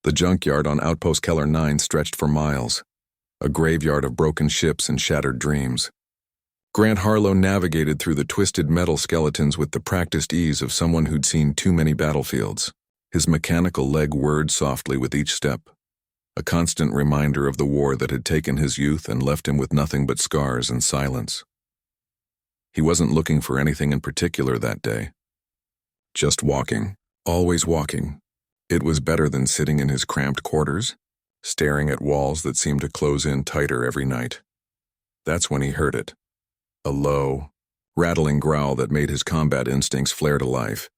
The junkyard on Outpost Keller 9 stretched for miles, a graveyard of broken ships and shattered dreams. Grant Harlow navigated through the twisted metal skeletons with the practiced ease of someone who'd seen too many battlefields. His mechanical leg whirred softly with each step, a constant reminder of the war that had taken his youth and left him with nothing but scars and silence. He wasn't looking for anything in particular that day. Just walking, always walking. It was better than sitting in his cramped quarters, staring at walls that seemed to close in tighter every night. That's when he heard it. A low, rattling growl that made his combat instincts flare to life.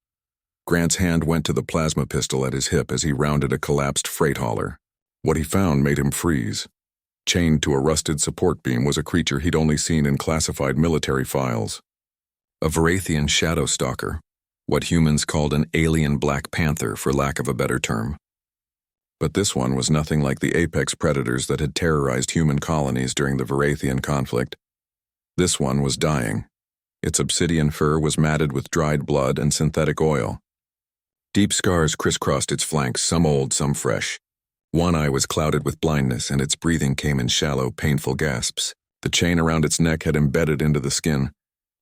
Grant's hand went to the plasma pistol at his hip as he rounded a collapsed freight hauler. What he found made him freeze. Chained to a rusted support beam was a creature he'd only seen in classified military files. A Varathian shadow stalker, what humans called an alien Black Panther for lack of a better term. But this one was nothing like the apex predators that had terrorized human colonies during the Varathian conflict. This one was dying. Its obsidian fur was matted with dried blood and synthetic oil. Deep scars crisscrossed its flanks, some old, some fresh. One eye was clouded with blindness, and its breathing came in shallow, painful gasps. The chain around its neck had embedded into the skin,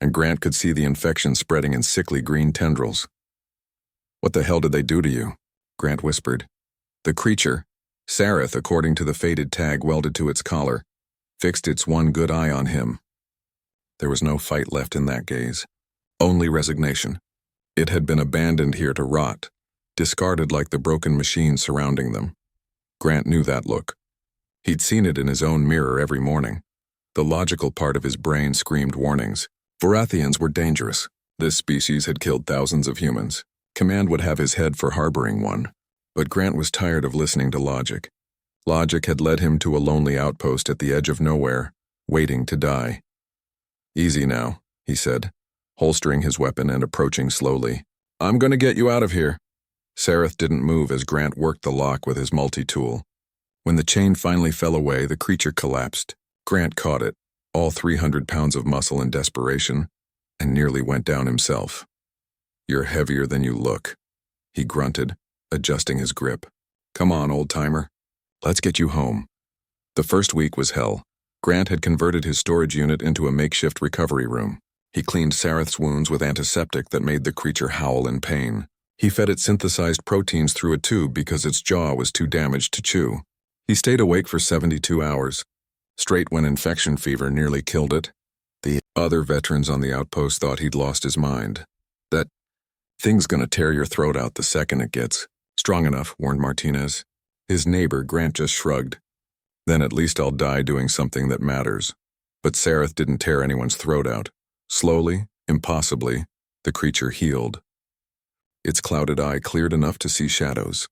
and Grant could see the infection spreading in sickly green tendrils. "What the hell did they do to you?" Grant whispered. The creature, Sareth according to the faded tag welded to its collar, fixed its one good eye on him. There was no fight left in that gaze, only resignation. It had been abandoned here to rot, discarded like the broken machines surrounding them. Grant knew that look. He'd seen it in his own mirror every morning. The logical part of his brain screamed warnings. Varathians were dangerous. This species had killed thousands of humans. Command would have his head for harboring one. But Grant was tired of listening to logic. Logic had led him to a lonely outpost at the edge of nowhere, waiting to die. "Easy now," he said, holstering his weapon and approaching slowly. "I'm going to get you out of here." Sareth didn't move as Grant worked the lock with his multi-tool. When the chain finally fell away, the creature collapsed. Grant caught it, all 300 pounds of muscle in desperation, and nearly went down himself. "You're heavier than you look," he grunted, adjusting his grip. "Come on, old-timer. Let's get you home." The first week was hell. Grant had converted his storage unit into a makeshift recovery room. He cleaned Sareth's wounds with antiseptic that made the creature howl in pain. He fed it synthesized proteins through a tube because its jaw was too damaged to chew. He stayed awake for 72 hours, straight when infection fever nearly killed it. The other veterans on the outpost thought he'd lost his mind. "That thing's gonna tear your throat out the second it gets strong enough," warned Martinez. His neighbor, Grant, just shrugged. "Then at least I'll die doing something that matters." But Sareth didn't tear anyone's throat out. Slowly, impossibly, the creature healed. Its clouded eye cleared enough to see shadows.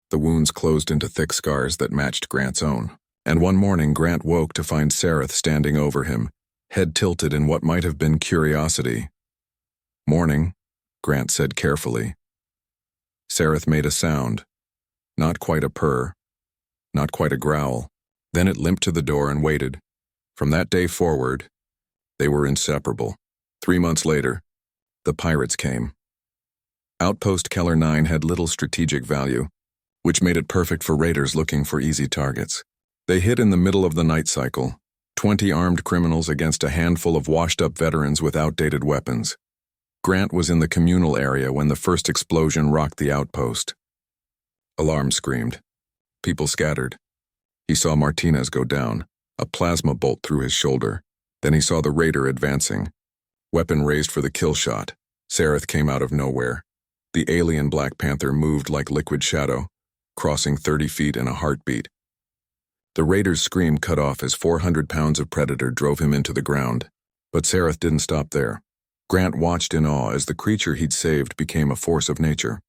The wounds closed into thick scars that matched Grant's own. And one morning Grant woke to find Sareth standing over him, head tilted in what might have been curiosity. "Morning," Grant said carefully. Sareth made a sound. Not quite a purr. Not quite a growl. Then it limped to the door and waited. From that day forward, they were inseparable. 3 months later, the pirates came. Outpost Keller 9 had little strategic value, which made it perfect for raiders looking for easy targets. They hit in the middle of the night cycle, 20 armed criminals against a handful of washed-up veterans with outdated weapons. Grant was in the communal area when the first explosion rocked the outpost. Alarms screamed. People scattered. He saw Martinez go down, a plasma bolt through his shoulder. Then he saw the raider advancing. Weapon raised for the kill shot. Sareth came out of nowhere. The alien Black Panther moved like liquid shadow, crossing 30 feet in a heartbeat. The raider's scream cut off as 400 pounds of predator drove him into the ground. But Sareth didn't stop there. Grant watched in awe as the creature he'd saved became a force of nature.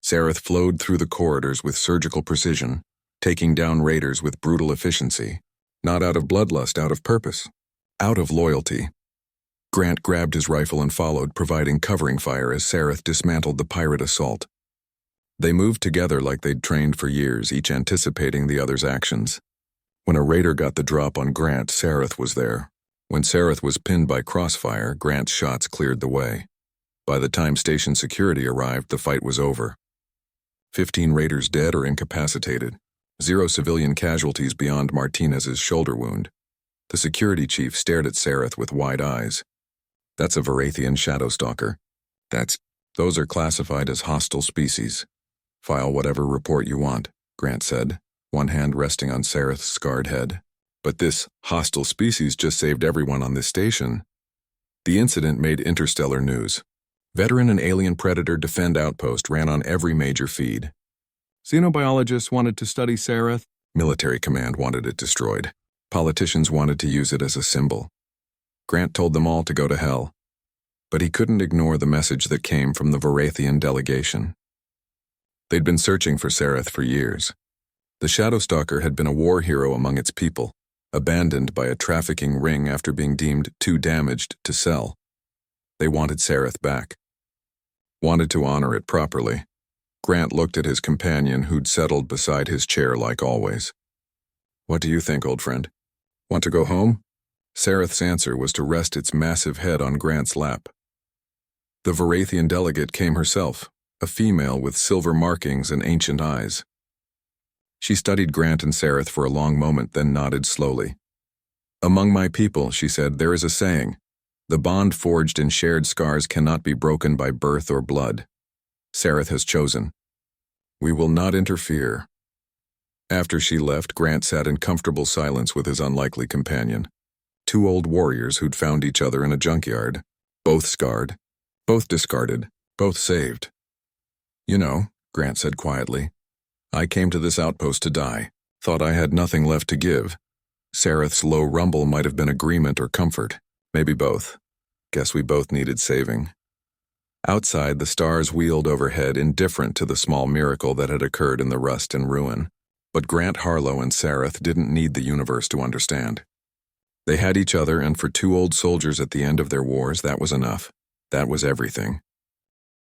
Sareth flowed through the corridors with surgical precision, taking down raiders with brutal efficiency. Not out of bloodlust, out of purpose. Out of loyalty. Grant grabbed his rifle and followed, providing covering fire as Sareth dismantled the pirate assault. They moved together like they'd trained for years, each anticipating the other's actions. When a raider got the drop on Grant, Sareth was there. When Sareth was pinned by crossfire, Grant's shots cleared the way. By the time station security arrived, the fight was over. 15 raiders dead or incapacitated. 0 civilian casualties beyond Martinez's shoulder wound. The security chief stared at Sareth with wide eyes. That's a Varathian Shadowstalker. Those are classified as hostile species. File whatever report you want, Grant said, one hand resting on Sareth's scarred head. But this hostile species just saved everyone on this station. The incident made interstellar news. Veteran and alien predator defend outpost ran on every major feed. Xenobiologists wanted to study Sareth. Military command wanted it destroyed. Politicians wanted to use it as a symbol. Grant told them all to go to hell. But he couldn't ignore the message that came from the Varathian delegation. They'd been searching for Sareth for years. The Shadowstalker had been a war hero among its people, abandoned by a trafficking ring after being deemed too damaged to sell. They wanted Sareth back. Wanted to honor it properly. Grant looked at his companion, who'd settled beside his chair like always. What do you think, old friend? Want to go home? Sareth's answer was to rest its massive head on Grant's lap. The Varathian delegate came herself, a female with silver markings and ancient eyes. She studied Grant and Sareth for a long moment, then nodded slowly. Among my people, she said, there is a saying, the bond forged in shared scars cannot be broken by birth or blood. Sareth has chosen. We will not interfere. After she left, Grant sat in comfortable silence with his unlikely companion. 2 old warriors who'd found each other in a junkyard, both scarred, both discarded, both saved. You know, Grant said quietly, I came to this outpost to die, thought I had nothing left to give. Sareth's low rumble might have been agreement or comfort, maybe both. Guess we both needed saving. Outside, the stars wheeled overhead, indifferent to the small miracle that had occurred in the rust and ruin. But Grant Harlow and Sareth didn't need the universe to understand. They had each other, and for 2 old soldiers at the end of their wars, that was enough. That was everything.